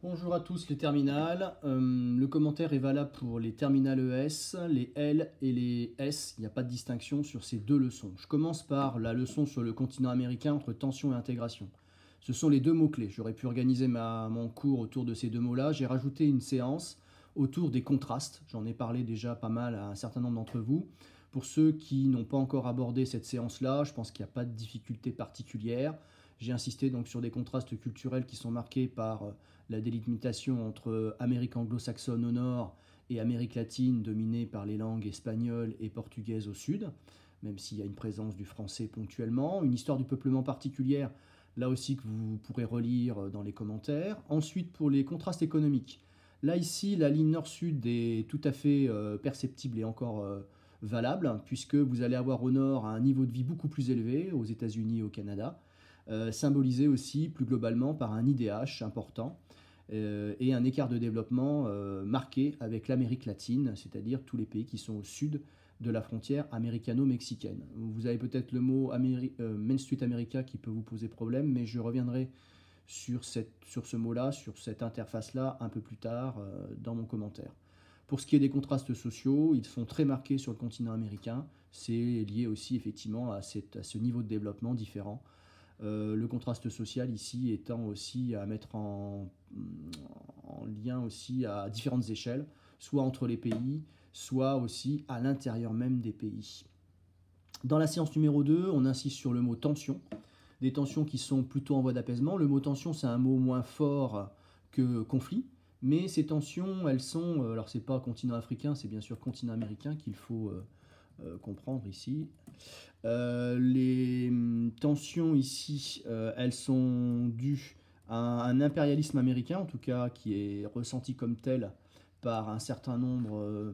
Bonjour à tous les terminales. Le commentaire est valable pour les terminales ES, les L et les S. Il n'y a pas de distinction sur ces deux leçons. Je commence par la leçon sur le continent américain entre tension et intégration. Ce sont les deux mots-clés. J'aurais pu organiser mon cours autour de ces deux mots-là. J'ai rajouté une séance autour des contrastes. J'en ai parlé déjà pas mal à un certain nombre d'entre vous. Pour ceux qui n'ont pas encore abordé cette séance-là, je pense qu'il n'y a pas de difficulté particulière. J'ai insisté donc sur des contrastes culturels qui sont marqués par la délimitation entre Amérique anglo-saxonne au nord et Amérique latine dominée par les langues espagnoles et portugaises au sud, même s'il y a une présence du français ponctuellement. Une histoire du peuplement particulière, là aussi que vous pourrez relire dans les commentaires. Ensuite, pour les contrastes économiques, là ici, la ligne nord-sud est tout à fait perceptible et encore valable, puisque vous allez avoir au nord un niveau de vie beaucoup plus élevé, aux États-Unis et au Canada, symbolisé aussi plus globalement par un IDH important et un écart de développement marqué avec l'Amérique latine, c'est-à-dire tous les pays qui sont au sud de la frontière américano-mexicaine. Vous avez peut-être le mot Main Street America qui peut vous poser problème, mais je reviendrai sur ce mot-là, sur cette interface-là un peu plus tard dans mon commentaire. Pour ce qui est des contrastes sociaux, ils sont très marqués sur le continent américain. C'est lié aussi effectivement à ce niveau de développement différent. Le contraste social ici étant aussi à mettre en lien aussi à différentes échelles, soit entre les pays, soit aussi à l'intérieur même des pays. Dans la séance numéro 2, on insiste sur le mot tension, des tensions qui sont plutôt en voie d'apaisement. Le mot tension, c'est un mot moins fort que conflit, mais ces tensions, elles sont, alors c'est pas continent africain, c'est bien sûr continent américain qu'il faut comprendre ici. Les tensions ici, elles sont dues à un impérialisme américain, en tout cas qui est ressenti comme tel par un certain nombre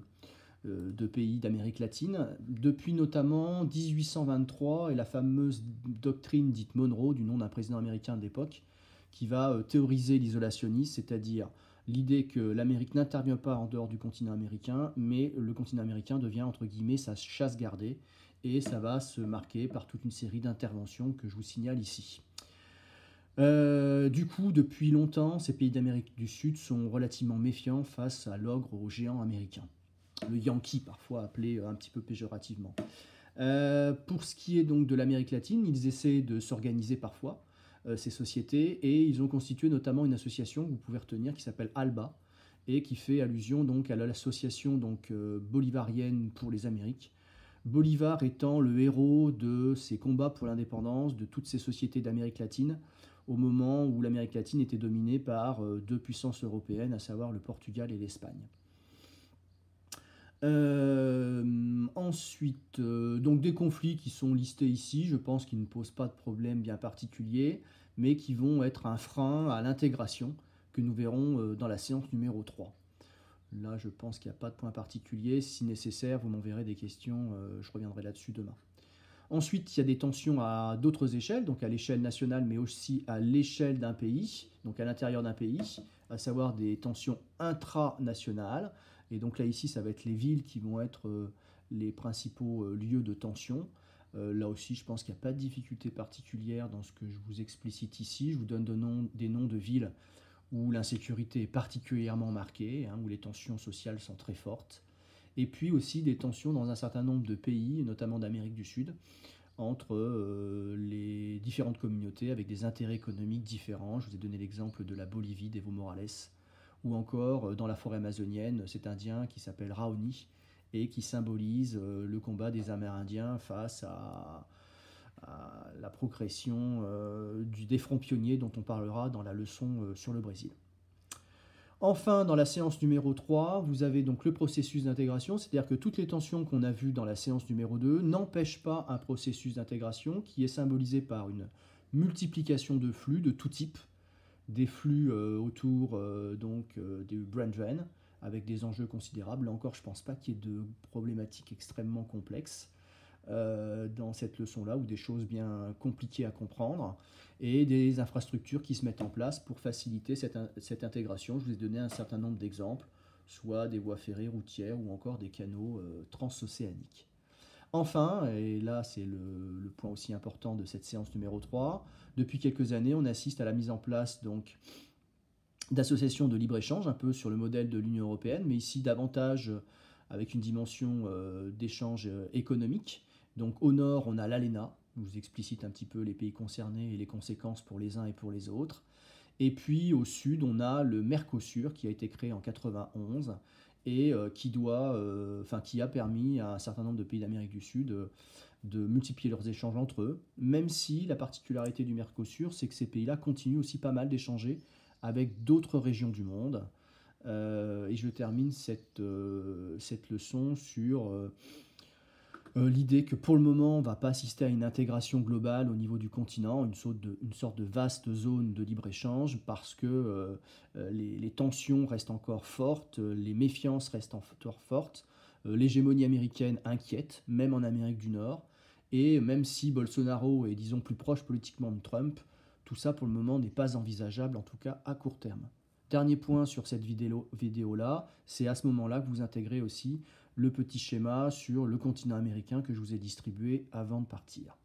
de pays d'Amérique latine, depuis notamment 1823 et la fameuse doctrine dite Monroe, du nom d'un président américain de l'époque, qui va théoriser l'isolationnisme, c'est-à-dire l'idée que l'Amérique n'intervient pas en dehors du continent américain, mais le continent américain devient entre guillemets sa chasse gardée, et ça va se marquer par toute une série d'interventions que je vous signale ici. Du coup, depuis longtemps, ces pays d'Amérique du Sud sont relativement méfiants face à l'ogre au géant américain. Le Yankee, parfois appelé un petit peu péjorativement. Pour ce qui est donc de l'Amérique latine, ils essaient de s'organiser parfois, ces sociétés, et ils ont constitué notamment une association que vous pouvez retenir qui s'appelle ALBA, et qui fait allusion donc à l'association bolivarienne pour les Amériques. Bolivar étant le héros de ces combats pour l'indépendance de toutes ces sociétés d'Amérique latine, au moment où l'Amérique latine était dominée par deux puissances européennes, à savoir le Portugal et l'Espagne. Ensuite, donc des conflits qui sont listés ici, je pense qu'ils ne posent pas de problème bien particulier, mais qui vont être un frein à l'intégration que nous verrons dans la séance numéro 3. Là, je pense qu'il n'y a pas de point particulier. Si nécessaire, vous m'enverrez des questions, je reviendrai là-dessus demain. Ensuite, il y a des tensions à d'autres échelles, donc à l'échelle nationale, mais aussi à l'échelle d'un pays, donc à l'intérieur d'un pays, à savoir des tensions intranationales. Et donc là, ici, ça va être les villes qui vont être les principaux lieux de tension. Là aussi, je pense qu'il n'y a pas de difficulté particulière dans ce que je vous explicite ici. Je vous donne des noms de villes où l'insécurité est particulièrement marquée, où les tensions sociales sont très fortes. Et puis aussi des tensions dans un certain nombre de pays, notamment d'Amérique du Sud, entre les différentes communautés avec des intérêts économiques différents. Je vous ai donné l'exemple de la Bolivie, d'Evo Morales, ou encore dans la forêt amazonienne, cet Indien qui s'appelle Raoni et qui symbolise le combat des Amérindiens face à la progression des fronts pionniers dont on parlera dans la leçon sur le Brésil. Enfin, dans la séance numéro 3, vous avez donc le processus d'intégration, c'est-à-dire que toutes les tensions qu'on a vues dans la séance numéro 2 n'empêchent pas un processus d'intégration qui est symbolisé par une multiplication de flux de tout type, des flux autour du brain drain, avec des enjeux considérables. Là encore, je ne pense pas qu'il y ait de problématiques extrêmement complexes dans cette leçon-là, ou des choses bien compliquées à comprendre, et des infrastructures qui se mettent en place pour faciliter cette intégration. Je vous ai donné un certain nombre d'exemples, soit des voies ferrées routières ou encore des canaux transocéaniques. Enfin, et là c'est le point aussi important de cette séance numéro 3, depuis quelques années on assiste à la mise en place donc d'associations de libre-échange, un peu sur le modèle de l'Union européenne, mais ici davantage avec une dimension d'échange économique. Donc au nord, on a l'ALENA, je vous explicite un petit peu les pays concernés et les conséquences pour les uns et pour les autres. Et puis au sud, on a le Mercosur qui a été créé en 91 et qui a permis à un certain nombre de pays d'Amérique du Sud de multiplier leurs échanges entre eux, même si la particularité du Mercosur, c'est que ces pays-là continuent aussi pas mal d'échanger avec d'autres régions du monde. Et je termine cette leçon sur l'idée que pour le moment, on ne va pas assister à une intégration globale au niveau du continent, une sorte de vaste zone de libre-échange, parce que les tensions restent encore fortes, les méfiances restent encore fortes, l'hégémonie américaine inquiète, même en Amérique du Nord, et même si Bolsonaro est, disons, plus proche politiquement de Trump, tout ça pour le moment n'est pas envisageable, en tout cas à court terme. Dernier point sur cette vidéo-là, c'est à ce moment-là que vous intégrez aussi le petit schéma sur le continent américain que je vous ai distribué avant de partir.